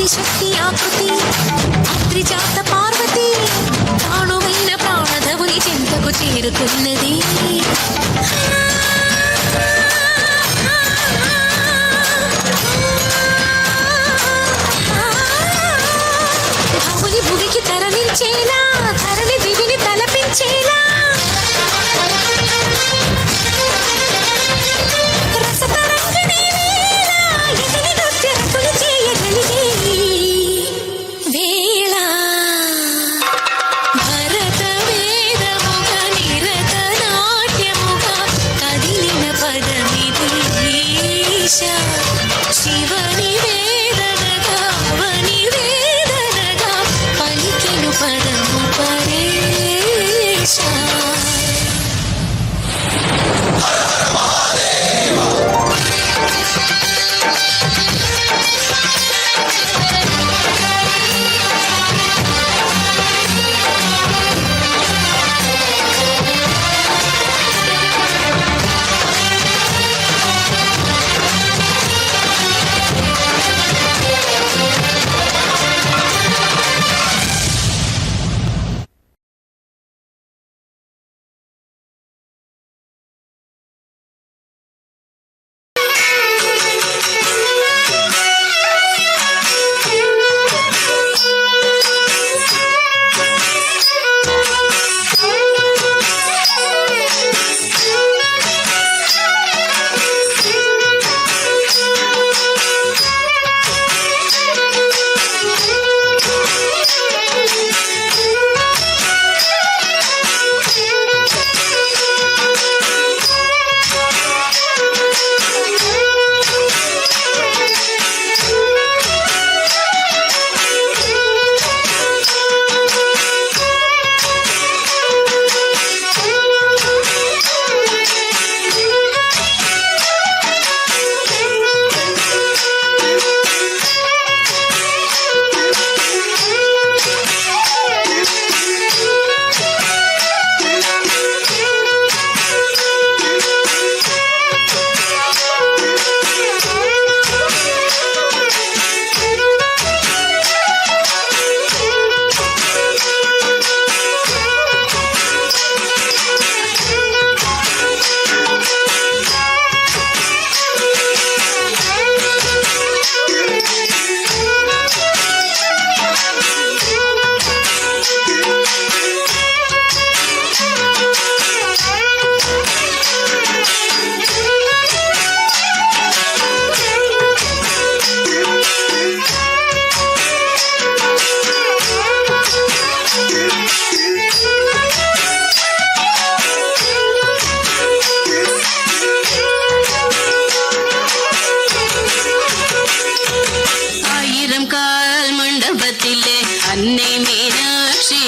ఆదిశక్తి ఆకృతి అత్రిజాత పార్వతి ప్రాణువైన ప్రాణధవుని చెంతకు చేరుకున్నది. భవుని భువికి తరలించేలా ధరణి దివిని తలపించేలా శివని వేదనగా అవని వేదనగా పలికెను పదము పరేశ. அன்னை மீனாட்சி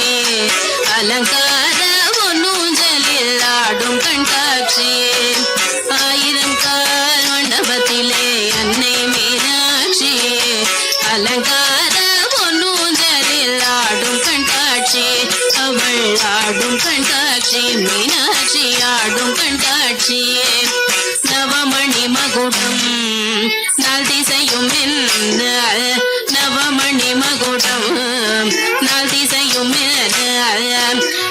அலங்கார ஒன்னூஞ்சலில் ஆடும் கண்காட்சி. ஆயிரம் கால் மண்டபத்திலே அன்னை மீனாட்சி அலங்கார ஒன்னூஞ்சலில் ஆடும் கண்காட்சி. அவள் ஆடும் கண்காட்சி மீனாட்சி ஆடும் கண்காட்சி. நவமணி மகுடம் நாள் திசையும் நவமணி மகுடம் நாள் திசையும்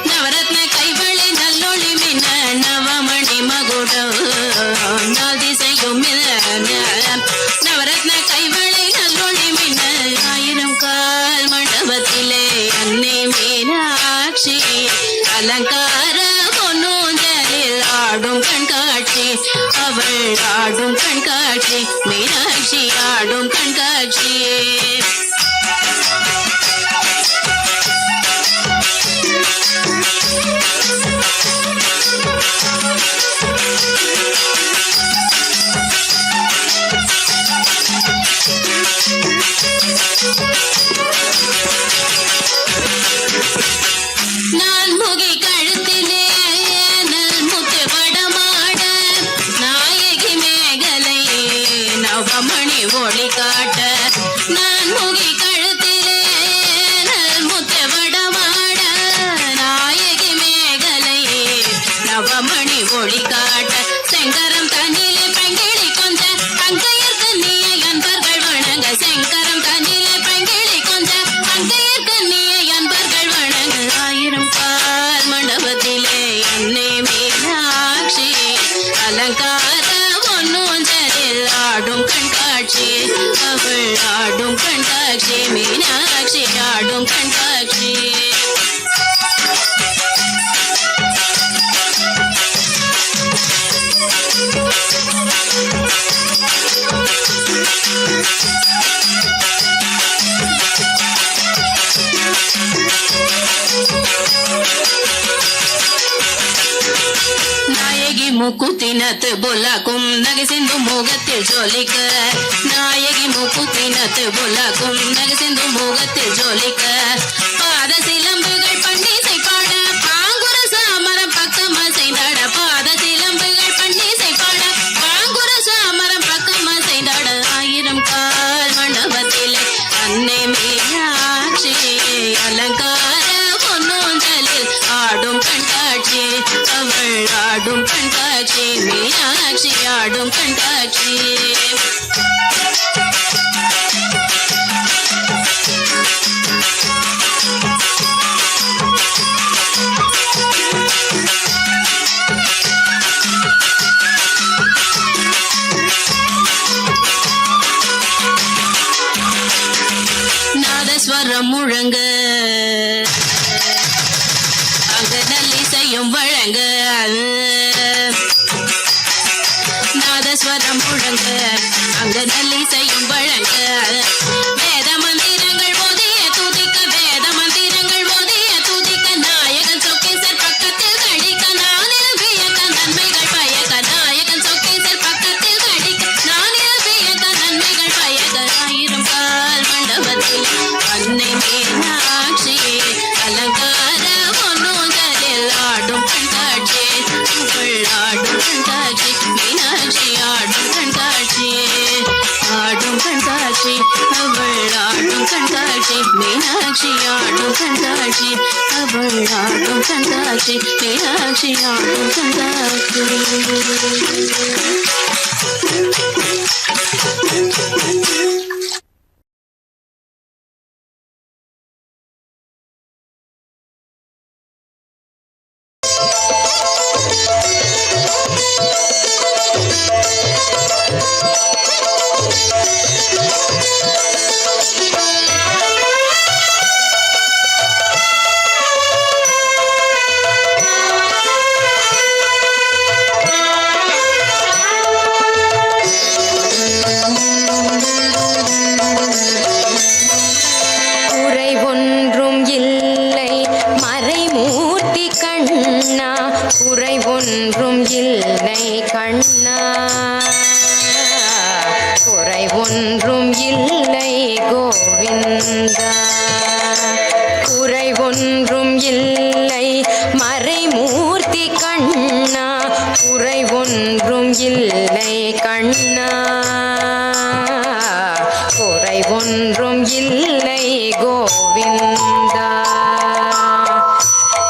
நவரத்ன கைவளை நல்லொளி மின்ன நவமணி மகுடம் நாள் திசையும் நவரத்ன கைவளை நல்லொளி மின்ன. ஆயிரம் கால் மண்டபத்திலே அன்னை மீனாட்சி அலங்கார பொன்னூஞ்சலில் ஆடும் கண்காட்சி. அவள் ஆடும் கண்காட்சி மீனாட்சி ஆடும் கண்காட்சி. நான்முகி கழுத்திலே நல்முத்து வடமாட நாயகி மேகலை நவமணி ஒளி காட்ட. நான்முகி கழுத்திலே நல்முத்து வடமாட நாயகி மேகலை நவமணி ஒளி காட்ட. செங்கரம் தண்ணிலே பெங்கிழி கொஞ்ச அங்கையர் தண்ணியை அன்பர்கள் வணங்க. செங்கரம் தண்ணிலே கண்காட்சி மீனாட்சி ஆடும் கண்காட்சி முக்குத்தினத்து புல்லாக்கும் நகை சிந்தும் முகத்தில் ஜோலிக்க நாயகி முக்குத்தினத்து புல்லாக்கும் நகை சிந்தும் முகத்தில் ஜோலிக்க பாத சிலம்புகள் பன்னீசை பாட பாங்குர சாமரம் பக்கம் அசைந்தாட பாத சிலம்புகள் பன்னீசை பாட பாங்குர சாமரம் பக்கம் அசைந்தாட ஆயிரம் கால் மண்டபத்திலே அன்னை மீனாட்சி அலங்கார பொன்னோஞ்சலில் ஆடும் கண்காட்சி அவள் ஆடும் கண்காட்சி மீனாட்சி ஆடும் கண்காட்சி நாதஸ்வரம் முழங்க அங்க நல்லிசையும் வழங்க நாதஸ்வரம் முழங்க அங்க நல்லிசையும் வழங்க வேத மந்திரங்கள் ஓதிய துதிக்க வேத மந்திரங்கள் ஓதிய துதிக்க நாயகன் சொக்கேசர் பக்கத்தில் கழிக்க நானில் வியக்க நன்மைகள் பயக்க நாயகன் சொக்கேசர் பக்கத்தில் கழிக்க நானில் வியக்க நன்மைகள் பயக்க ஆயிரம் கால் மண்டபத்தில் அன்னை மீனாட்சி அலங்கார பொன்னோஞ்சலில் ஆடும் கண்காட்சி அவள் ஆடும் கண்காட்சி மீனாட்சி ஆடும் கண்காட்சி ஆடும் கண்காட்சி அவள் ஆடும் கண்காட்சி மீனாட்சி ஆடும் கண்காட்சி அவள் ஆடும் கண்காட்சி மீனாட்சி ஆடும் கண்காட்சி ஒன்றும் இல்லை கண்ணா, குறை ஒன்றும் இல்லை கோவிந்தா, குறை ஒன்றும் இல்லை மறைமூர்த்தி கண்ணா, குறை ஒன்றும் இல்லை கண்ணா, குறை ஒன்றும் இல்லை கோவிந்தா.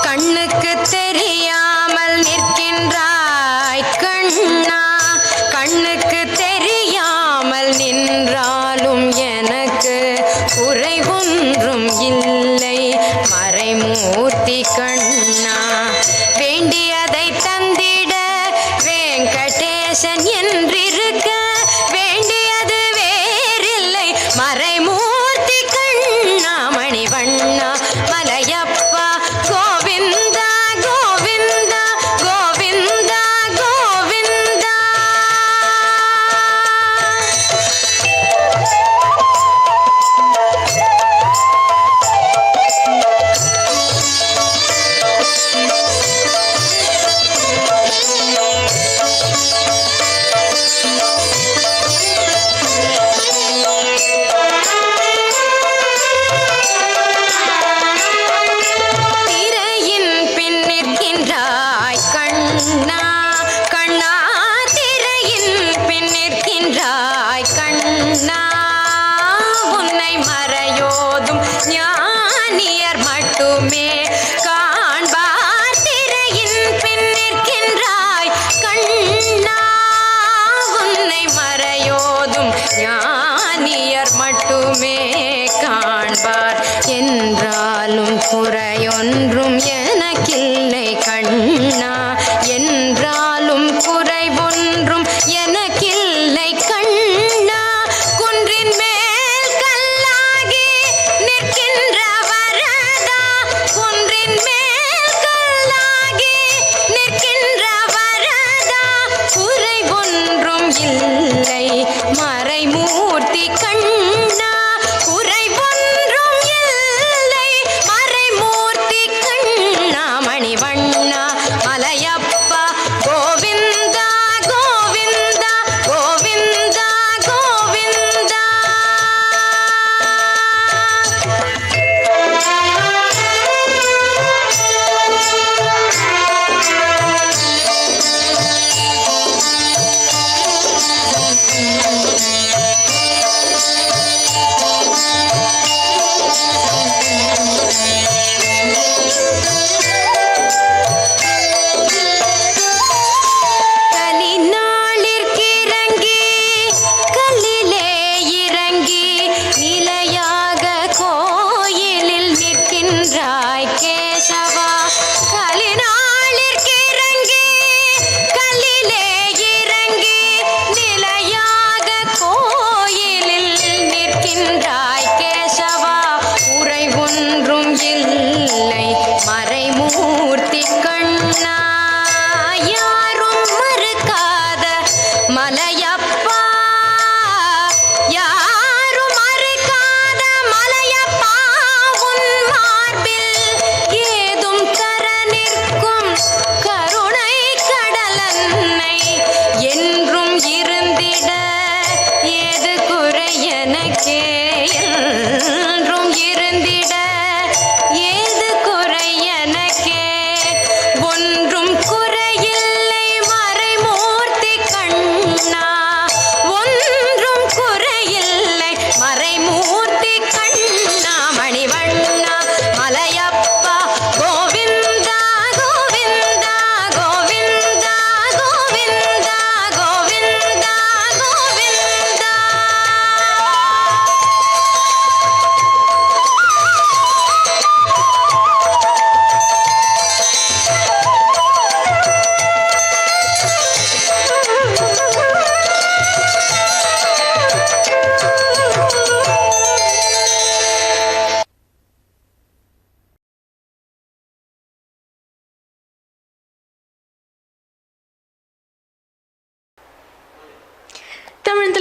கண்ணுக்கு தெரியாமல் நிற்கின்றாய் கண்ணா, கண்ணுக்கு தெரியாமல் நின்றாலும் எனக்கு குறை ஒன்றும் இல்லை மறைமூர்த்தி கண்ணா. வேண்டியதை தந்திட வெங்கடேசன் என்றிருக்க வேண்டியது வேறில்லை மறைமூர்த்தி கண்ணா. மணிவண்ணா மலையப்பா கோவிந்தா கோவிந்தா கோவிந்தா கோவிந்தா. திரையின் பின் நிற்கின்றாய் கண்ணா கண்ணா, திரையின் பின் நிற்கின்றாய் கண்ணா. உன்னை மறையோதும் ஞானியர் மட்டுமே காண்பார். திரையின் பின் நிற்கின்றாய் கண்ணா, உன்னை மறையோதும் ஞானியர் மட்டுமே காண்பார். என்றாலும் குறையொன்றும் எனக்கில்லை கண்ணா, என்றாலும் குறை ஒன்றும் எனக்கில்லை கண்ணா. குன்றின் மேல் கல்லாகி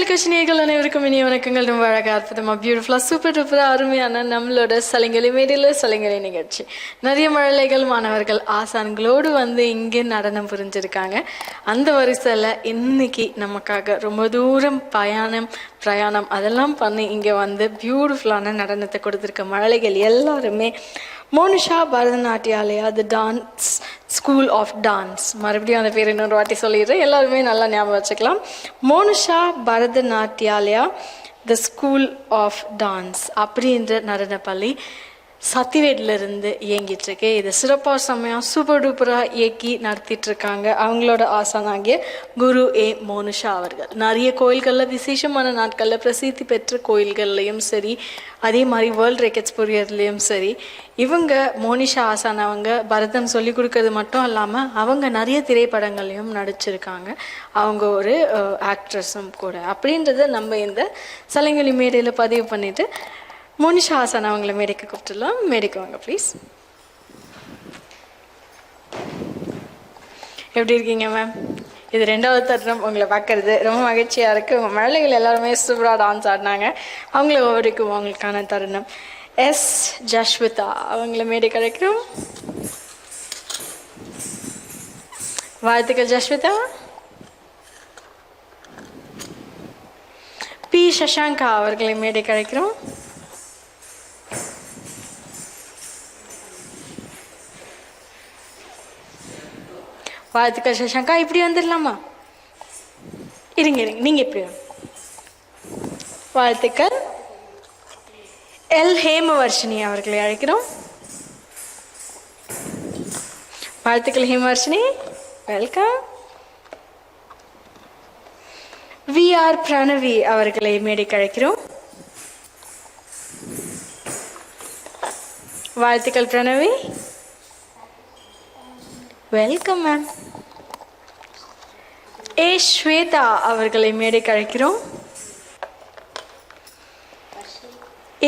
தொலைக்காட்சி நேயர்கள் அனைவருக்கும் இனிய வணக்கங்கள். ரொம்ப அழகாக அற்புதமாக பியூட்டிஃபுல்லாக சூப்பர் டூப்பராக அருமையான நம்மளோட சலங்கலி மேடையில் சலங்கலி நிகழ்ச்சி. நிறைய மழலைகள் மாணவர்கள் ஆசான்களோடு வந்து இங்கே நடனம் புரிஞ்சிருக்காங்க. அந்த வரிசையில் இன்னைக்கு நமக்காக ரொம்ப தூரம் பிரயாணம் அதெல்லாம் பண்ணி இங்கே வந்து பியூட்டிஃபுல்லான நடனத்தை கொடுத்துருக்க மழலைகள் எல்லாருமே Monisha Bharatanatyalaya the dance school of dance. மறுபடியும் அந்த பேர் இன்னொரு வாட்டி சொல்லிடுறேன், எல்லாருமே நல்லா ஞாபகம் வச்சுக்கலாம். Monisha Bharatanatyalaya the school of dance அப்படின்ற நடனப்பள்ளி சத்திவேட்லேருந்து இயங்கிட்டுருக்கு. இது சிறப்பாக செம்மையாக சூப்பர் டூப்பராக இயக்கி நடத்திட்டுருக்காங்க. அவங்களோட ஆசானாகிய குரு ஏ மோனிஷா அவர்கள் நிறைய கோயில்களில் விசேஷமான நாட்களில் பிரசித்தி பெற்ற கோயில்கள்லையும் சரி, அதே மாதிரி வேர்ல்டு ரெக்கார்ட்ஸ் புரியறதுலேயும் சரி, இவங்க மோனிஷா ஆசான் அவங்க பரதம் சொல்லி கொடுக்கறது மட்டும் இல்லாமல் அவங்க நிறைய திரைப்படங்கள்லையும் நடிச்சிருக்காங்க. அவங்க ஒரு ஆக்ட்ரஸும் கூட. அப்படின்றத நம்ம இந்த சலங்கலி மேடையில் பதிவு பண்ணிவிட்டு மோனிஷா ஆசான் அவங்கள மேடைக்கு கூப்பிட்டுலாம். மேடைக்கு வாங்க ப்ளீஸ். எப்படி இருக்கீங்க மேம்? இது 2வது தருணம் உங்களை பார்க்கறது ரொம்ப மகிழ்ச்சியாக இருக்குது. உங்கள் மழலைகள் எல்லாருமே சூப்பராக டான்ஸ் ஆடினாங்க. அவங்கள ஒவ்வொருக்கும் அவங்களுக்கான தருணம். எஸ் ஜஸ்விதா அவங்கள மேடை கிடைக்கிறோம். வாழ்த்துக்கள் ஜஸ்விதா. பி சஷாங்கா அவர்களை மேடை கிடைக்கிறோம். வாழ்த்துக்கள் சஷாங்கா. இப்படி வந்துடலாமா? இருங்க நீங்கள் இப்படி வாழ்த்துக்கள். எல் ஹேமவர்ஷினி அவர்களை அழைக்கிறோம். வாழ்த்துக்கள் Hemavarshini, welcome. We are Pranavi அவர்களை மேடைக்கு அழைக்கிறோம். வாழ்த்துக்கள் Pranavi, welcome ma'am. A Swetha அவர்களை மேடைக்கு அழைக்கிறோம்.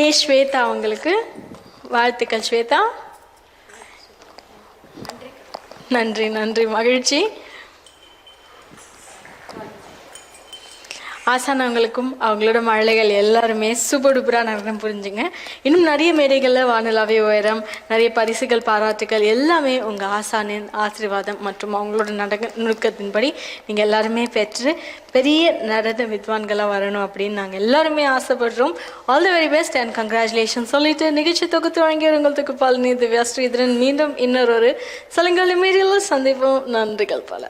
ஏ ஸ்வேதா அவங்களுக்கு வாழ்த்துக்கள் ஸ்வேதா. நன்றி நன்றி, மகிழ்ச்சி. ஆசானவங்களுக்கும் அவங்களோட மழலைகள் எல்லாருமே சூப்பர் டூப்பராக நடனம் புரிஞ்சுங்க. இன்னும் நிறைய மேடைகளில் வானிலாவே உயரம், நிறைய பரிசுகள், பாராட்டுகள் எல்லாமே உங்கள் ஆசானின் ஆசீர்வாதம் மற்றும் அவங்களோட நுணுக்கத்தின்படி நீங்கள் எல்லாருமே பெற்று பெரிய நடன வித்வான்களாக வரணும் அப்படின்னு நாங்கள் எல்லாருமே ஆசைப்படுறோம். All the very best and congratulation சொல்லிட்டு நிகழ்ச்சி தொகுத்து வழங்கிய உங்களுக்கு பாலினி திவ்யா ஸ்ரீதரன். மீண்டும் இன்னொரு சலங்கலி மேடையில் சந்திப்போம். நன்றிகள் பல.